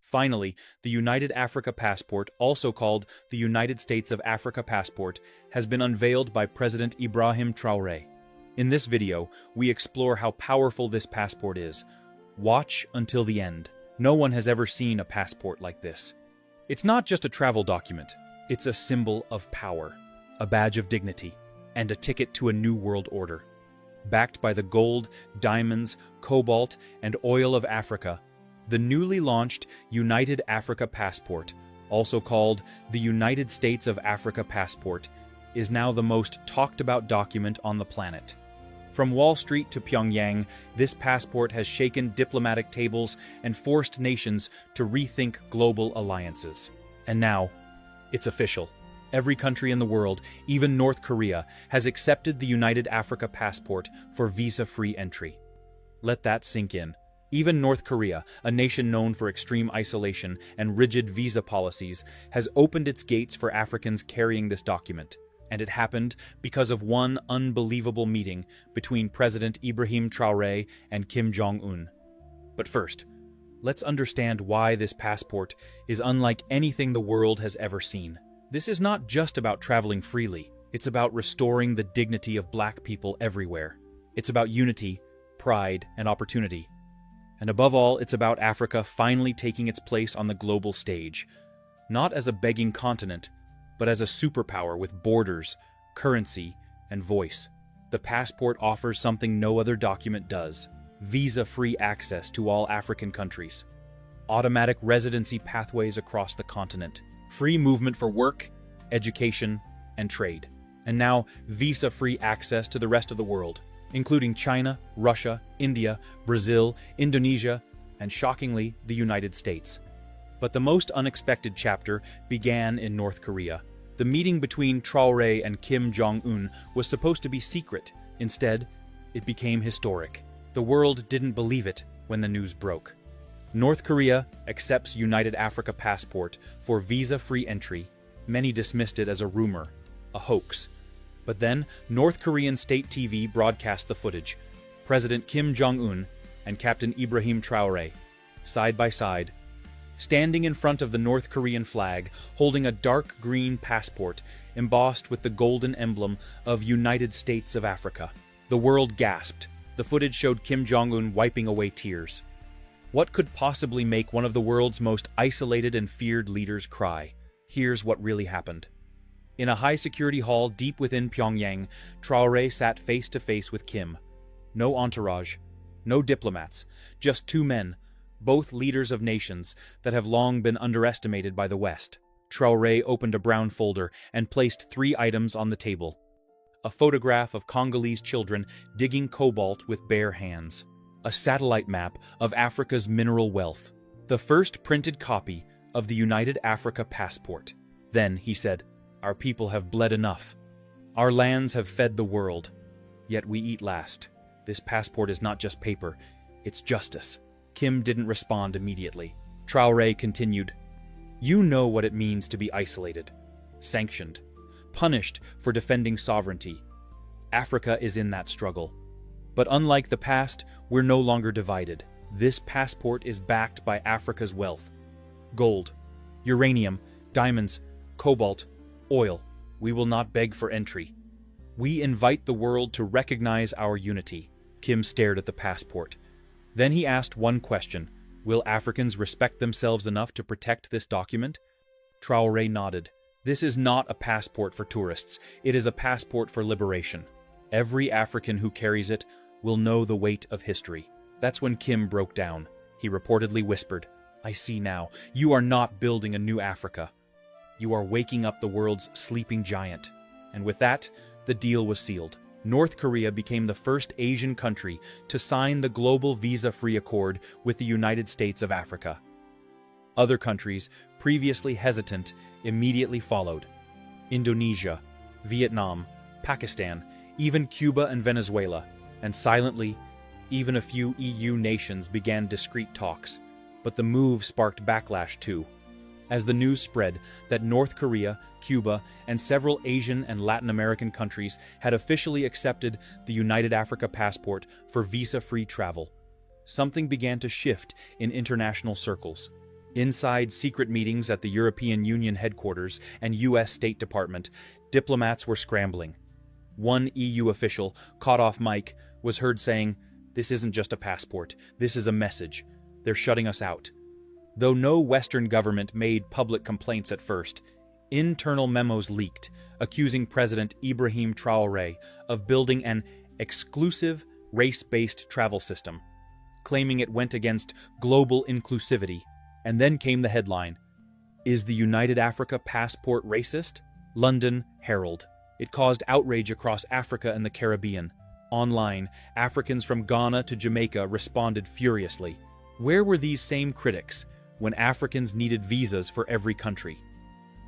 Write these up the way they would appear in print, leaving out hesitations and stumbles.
Finally, the United Africa Passport, also called the United States of Africa Passport, has been unveiled by President Ibrahim Traore. In this video, we explore how powerful this passport is. Watch until the end. No one has ever seen a passport like this. It's not just a travel document. It's a symbol of power, a badge of dignity, and a ticket to a new world order. Backed by the gold, diamonds, cobalt, and oil of Africa, the newly launched United Africa Passport, also called the United States of Africa Passport, is now the most talked about document on the planet. From Wall Street to Pyongyang, this passport has shaken diplomatic tables and forced nations to rethink global alliances. And now, it's official. Every country in the world, even North Korea, has accepted the United Africa Passport for visa-free entry. Let that sink in. Even North Korea, a nation known for extreme isolation and rigid visa policies, has opened its gates for Africans carrying this document. And it happened because of one unbelievable meeting between President Ibrahim Traore and Kim Jong-un. But first, let's understand why this passport is unlike anything the world has ever seen. This is not just about traveling freely. It's about restoring the dignity of Black people everywhere. It's about unity, pride, and opportunity. And above all, it's about Africa finally taking its place on the global stage, not as a begging continent, but as a superpower with borders, currency, and voice. The passport offers something no other document does: visa-free access to all African countries, automatic residency pathways across the continent, free movement for work, education, and trade, and now visa-free access to the rest of the world, including China, Russia, India, Brazil, Indonesia, and shockingly, the United States. But the most unexpected chapter began in North Korea. The meeting between Traore and Kim Jong-un was supposed to be secret. Instead, it became historic. The world didn't believe it when the news broke. North Korea accepts United Africa Passport for visa-free entry. Many dismissed it as a rumor, a hoax. But then, North Korean state TV broadcast the footage. President Kim Jong-un and Captain Ibrahim Traore, side by side, standing in front of the North Korean flag, holding a dark green passport embossed with the golden emblem of United States of Africa. The world gasped. The footage showed Kim Jong-un wiping away tears. What could possibly make one of the world's most isolated and feared leaders cry? Here's what really happened. In a high-security hall deep within Pyongyang, Traore sat face-to-face with Kim. No entourage, no diplomats, just two men, both leaders of nations that have long been underestimated by the West. Traore opened a brown folder and placed 3 items on the table. A photograph of Congolese children digging cobalt with bare hands. A satellite map of Africa's mineral wealth. The first printed copy of the United Africa Passport. Then, he said, "Our people have bled enough. Our lands have fed the world. Yet we eat last. This passport is not just paper, it's justice." Kim didn't respond immediately. Traore continued, "You know what it means to be isolated, sanctioned, punished for defending sovereignty. Africa is in that struggle. But unlike the past, we're no longer divided. This passport is backed by Africa's wealth. Gold, uranium, diamonds, cobalt, oil. We will not beg for entry. We invite the world to recognize our unity." Kim stared at the passport. Then he asked one question: will Africans respect themselves enough to protect this document? Traore nodded. This is not a passport for tourists. It is a passport for liberation. Every African who carries it will know the weight of history. That's when Kim broke down. He reportedly whispered, "I see now. You are not building a new Africa. You are waking up the world's sleeping giant." And with that, the deal was sealed. North Korea became the first Asian country to sign the global visa-free accord with the United States of Africa. Other countries, previously hesitant, immediately followed. Indonesia, Vietnam, Pakistan, even Cuba and Venezuela, and silently, even a few EU nations began discreet talks. But the move sparked backlash too. As the news spread that North Korea, Cuba, and several Asian and Latin American countries had officially accepted the United Africa Passport for visa-free travel, something began to shift in international circles. Inside secret meetings at the European Union headquarters and US State Department, diplomats were scrambling. One EU official, caught off mic, was heard saying, "This isn't just a passport, this is a message. They're shutting us out." Though no Western government made public complaints at first, internal memos leaked, accusing President Ibrahim Traore of building an exclusive, race-based travel system, claiming it went against global inclusivity. And then came the headline, "Is the United Africa passport racist?" London Herald. It caused outrage across Africa and the Caribbean. Online, Africans from Ghana to Jamaica responded furiously. Where were these same critics when Africans needed visas for every country?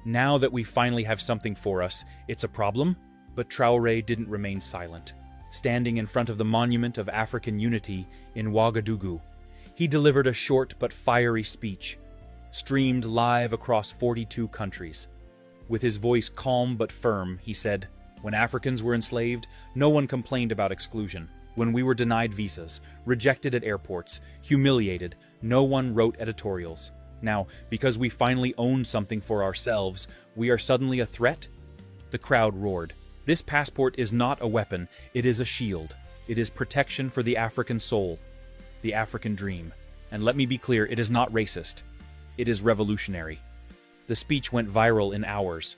Now that we finally have something for us, it's a problem? But Traore didn't remain silent. Standing in front of the Monument of African Unity in Ouagadougou, he delivered a short but fiery speech, streamed live across 42 countries. With his voice calm but firm, he said, "When Africans were enslaved, no one complained about exclusion. When we were denied visas, rejected at airports, humiliated, no one wrote editorials. Now, because we finally own something for ourselves, we are suddenly a threat?" The crowd roared. This passport is not a weapon, it is a shield. It is protection for the African soul, the African dream. And let me be clear, it is not racist. It is revolutionary. The speech went viral in hours.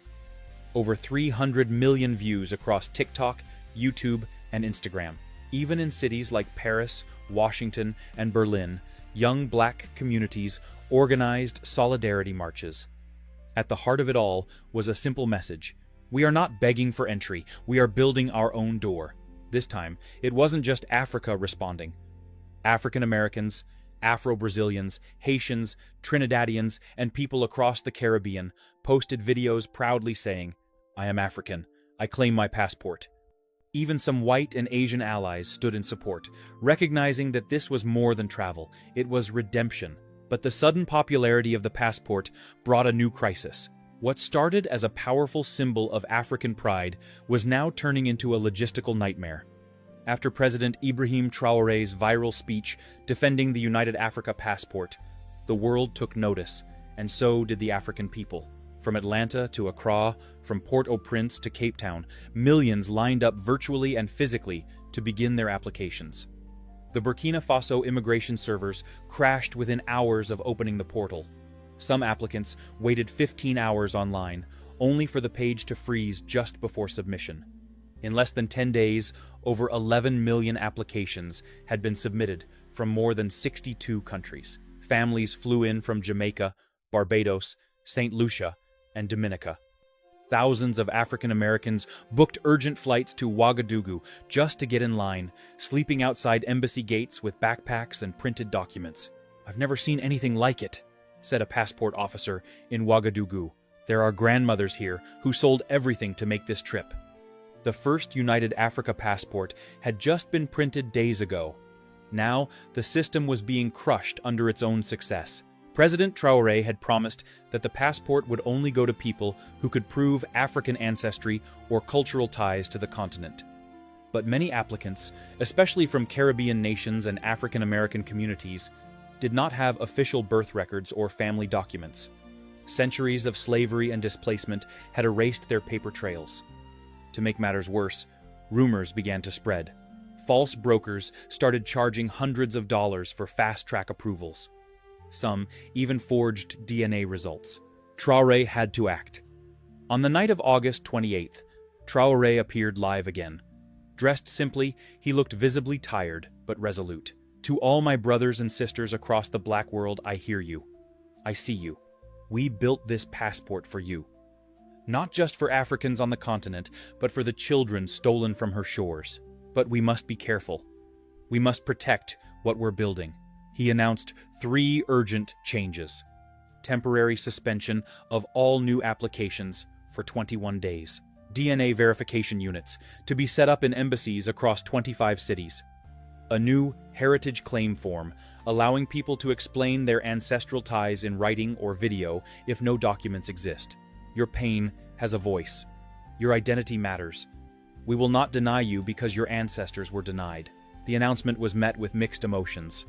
Over 300 million views across TikTok, YouTube, and Instagram. Even in cities like Paris, Washington, and Berlin, young black communities organized solidarity marches. At the heart of it all was a simple message. We are not begging for entry, we are building our own door. This time, it wasn't just Africa responding. African Americans, Afro-Brazilians, Haitians, Trinidadians, and people across the Caribbean posted videos proudly saying, "I am African. I claim my passport." Even some white and Asian allies stood in support, recognizing that this was more than travel, it was redemption. But the sudden popularity of the passport brought a new crisis. What started as a powerful symbol of African pride was now turning into a logistical nightmare. After President Ibrahim Traore's viral speech defending the United Africa passport, the world took notice, and so did the African people. From Atlanta to Accra, from Port-au-Prince to Cape Town, millions lined up virtually and physically to begin their applications. The Burkina Faso immigration servers crashed within hours of opening the portal. Some applicants waited 15 hours online, only for the page to freeze just before submission. In less than 10 days, over 11 million applications had been submitted from more than 62 countries. Families flew in from Jamaica, Barbados, St. Lucia, and Dominica. Thousands of African Americans booked urgent flights to Ouagadougou just to get in line, sleeping outside embassy gates with backpacks and printed documents. "I've never seen anything like it," said a passport officer in Ouagadougou. "There are grandmothers here who sold everything to make this trip." The first United Africa passport had just been printed days ago. Now, the system was being crushed under its own success. President Traore had promised that the passport would only go to people who could prove African ancestry or cultural ties to the continent. But many applicants, especially from Caribbean nations and African American communities, did not have official birth records or family documents. Centuries of slavery and displacement had erased their paper trails. To make matters worse, rumors began to spread. False brokers started charging hundreds of dollars for fast-track approvals. Some even forged DNA results. Traore had to act. On the night of August 28th, Traore appeared live again. Dressed simply, he looked visibly tired, but resolute. "To all my brothers and sisters across the black world, I hear you. I see you. We built this passport for you. Not just for Africans on the continent, but for the children stolen from her shores. But we must be careful. We must protect what we're building." He announced 3 urgent changes. Temporary suspension of all new applications for 21 days. DNA verification units to be set up in embassies across 25 cities. A new heritage claim form allowing people to explain their ancestral ties in writing or video if no documents exist. Your pain has a voice. Your identity matters. We will not deny you because your ancestors were denied. The announcement was met with mixed emotions.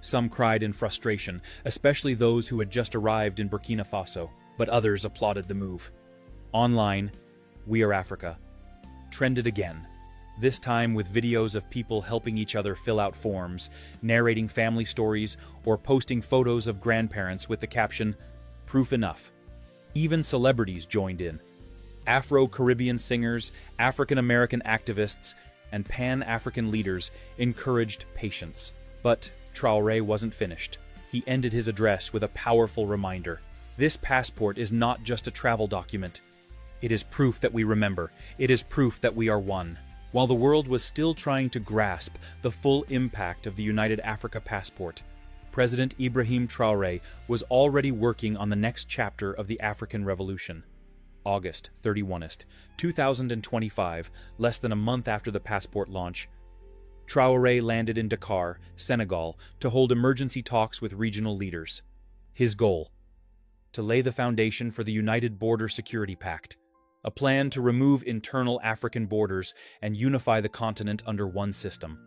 Some cried in frustration, especially those who had just arrived in Burkina Faso, but others applauded the move. Online, "We Are Africa" trended again, this time with videos of people helping each other fill out forms, narrating family stories, or posting photos of grandparents with the caption, "Proof enough." Even celebrities joined in. Afro-Caribbean singers, African-American activists, and Pan-African leaders encouraged patience. But Traore wasn't finished. He ended his address with a powerful reminder. This passport is not just a travel document. It is proof that we remember. It is proof that we are one. While the world was still trying to grasp the full impact of the United Africa Passport, President Ibrahim Traore was already working on the next chapter of the African Revolution. August 31st, 2025, less than a month after the passport launch, Traore landed in Dakar, Senegal, to hold emergency talks with regional leaders. His goal: to lay the foundation for the United Border Security Pact, a plan to remove internal African borders and unify the continent under one system.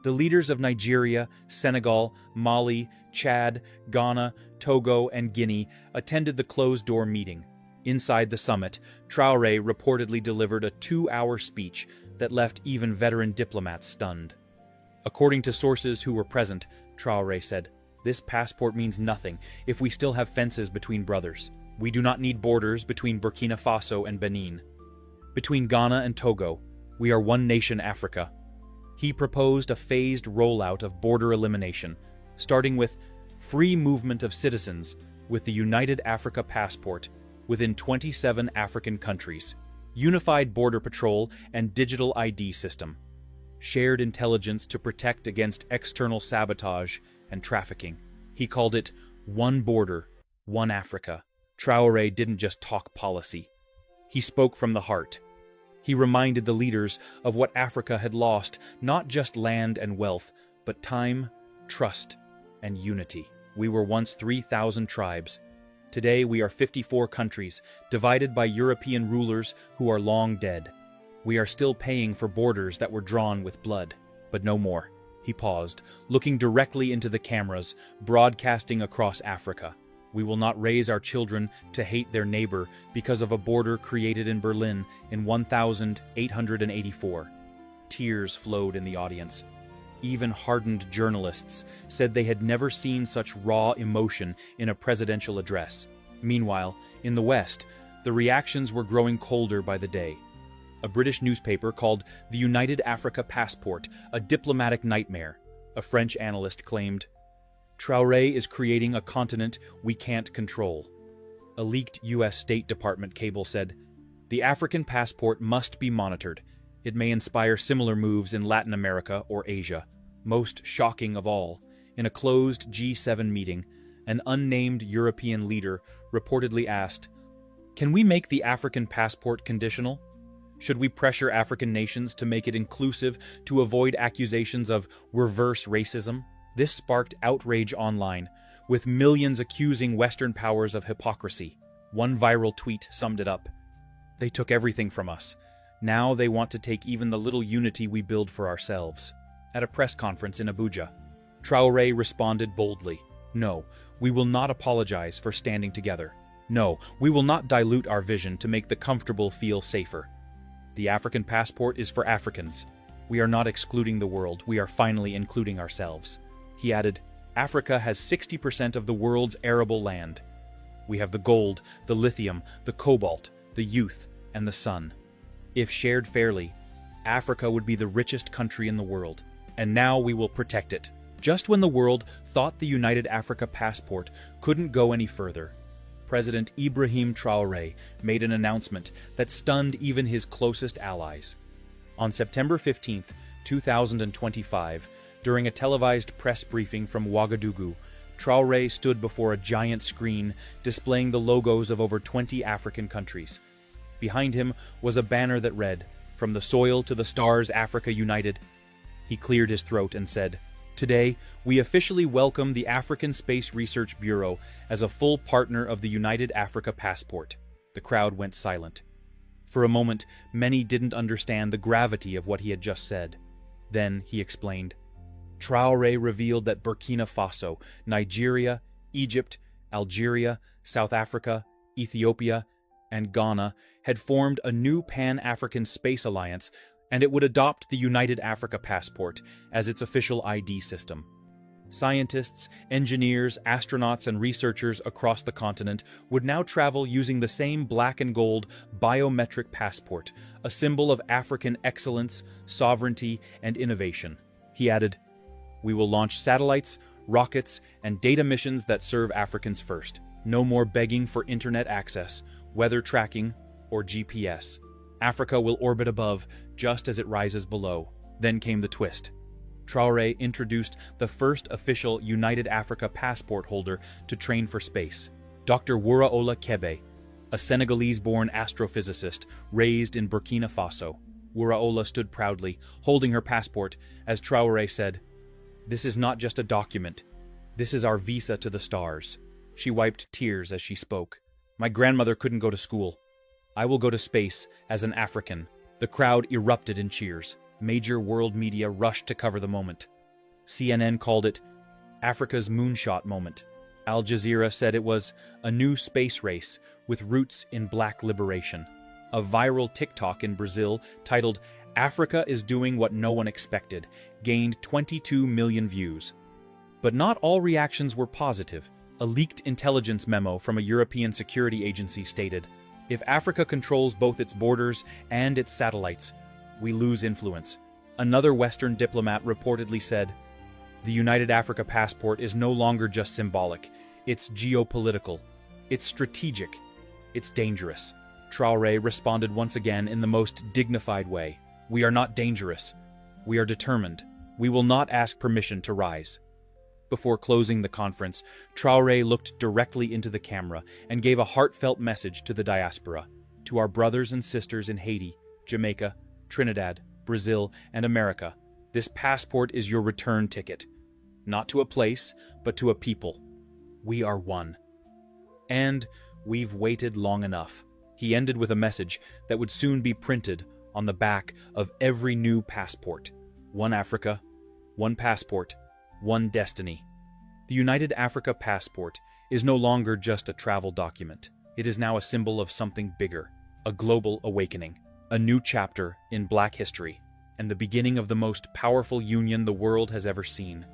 The leaders of Nigeria, Senegal, Mali, Chad, Ghana, Togo, and Guinea attended the closed-door meeting. Inside the summit, Traore reportedly delivered a 2-hour speech that left even veteran diplomats stunned. According to sources who were present, Traore said, "This passport means nothing if we still have fences between brothers. We do not need borders between Burkina Faso and Benin. Between Ghana and Togo, we are one nation Africa." He proposed a phased rollout of border elimination, starting with free movement of citizens with the United Africa Passport within 27 African countries, unified border patrol and digital ID system, shared intelligence to protect against external sabotage and trafficking. He called it "One Border, One Africa." Traore didn't just talk policy. He spoke from the heart. He reminded the leaders of what Africa had lost, not just land and wealth, but time, trust, and unity. We were once 3,000 tribes. Today we are 54 countries, divided by European rulers who are long dead. We are still paying for borders that were drawn with blood, but no more. He paused, looking directly into the cameras, broadcasting across Africa. We will not raise our children to hate their neighbor because of a border created in Berlin in 1884. Tears flowed in the audience. Even hardened journalists said they had never seen such raw emotion in a presidential address. Meanwhile, in the West, the reactions were growing colder by the day. A British newspaper called the United Africa Passport a diplomatic nightmare. A French analyst claimed, "Traore is creating a continent we can't control." A leaked U.S. State Department cable said, "The African passport must be monitored. It may inspire similar moves in Latin America or Asia." Most shocking of all, in a closed G7 meeting, an unnamed European leader reportedly asked, "Can we make the African passport conditional? Should we pressure African nations to make it inclusive to avoid accusations of reverse racism?" This sparked outrage online, with millions accusing Western powers of hypocrisy. One viral tweet summed it up. "They took everything from us. Now they want to take even the little unity we build for ourselves." At a press conference in Abuja, Traore responded boldly, "No, we will not apologize for standing together. No, we will not dilute our vision to make the comfortable feel safer. The African passport is for Africans. We are not excluding the world, we are finally including ourselves." He added, "Africa has 60% of the world's arable land. We have the gold, the lithium, the cobalt, the youth, and the sun. If shared fairly, Africa would be the richest country in the world. And now we will protect it." Just when the world thought the United Africa Passport couldn't go any further, President Ibrahim Traore made an announcement that stunned even his closest allies. On September 15, 2025, during a televised press briefing from Ouagadougou, Traore stood before a giant screen displaying the logos of over 20 African countries. Behind him was a banner that read, "From the soil to the stars, Africa united." He cleared his throat and said, "Today, we officially welcome the African Space Research Bureau as a full partner of the United Africa Passport." The crowd went silent. For a moment, many didn't understand the gravity of what he had just said. Then he explained, Traore revealed that Burkina Faso, Nigeria, Egypt, Algeria, South Africa, Ethiopia, and Ghana had formed a new Pan-African Space Alliance, and it would adopt the United Africa Passport as its official ID system. Scientists, engineers, astronauts, and researchers across the continent would now travel using the same black and gold biometric passport, a symbol of African excellence, sovereignty, and innovation. He added, "We will launch satellites, rockets, and data missions that serve Africans first. No more begging for internet access, weather tracking, or GPS. Africa will orbit above just as it rises below." Then came the twist. Traore introduced the first official United Africa passport holder to train for space, Dr. Wuraola Kebe, a Senegalese-born astrophysicist raised in Burkina Faso. Wuraola stood proudly, holding her passport, as Traore said, "This is not just a document. This is our visa to the stars." She wiped tears as she spoke. "My grandmother couldn't go to school. I will go to space as an African." The crowd erupted in cheers. Major world media rushed to cover the moment. CNN called it Africa's moonshot moment. Al Jazeera said it was a new space race with roots in black liberation. A viral TikTok in Brazil titled "Africa is doing what no one expected" gained 22 million views. But not all reactions were positive. A leaked intelligence memo from a European security agency stated, "If Africa controls both its borders and its satellites, we lose influence." Another Western diplomat reportedly said, "The United Africa Passport is no longer just symbolic. It's geopolitical. It's strategic. It's dangerous." Traore responded once again in the most dignified way. "We are not dangerous. We are determined. We will not ask permission to rise." Before closing the conference, Traore looked directly into the camera and gave a heartfelt message to the diaspora, to our brothers and sisters in Haiti, Jamaica, Trinidad, Brazil, and America. This passport is your return ticket. Not to a place, but to a people. We are one. And we've waited long enough. He ended with a message that would soon be printed on the back of every new passport. One Africa, one passport, one destiny. The United Africa Passport is no longer just a travel document. It is now a symbol of something bigger, a global awakening. A new chapter in Black history, and the beginning of the most powerful union the world has ever seen.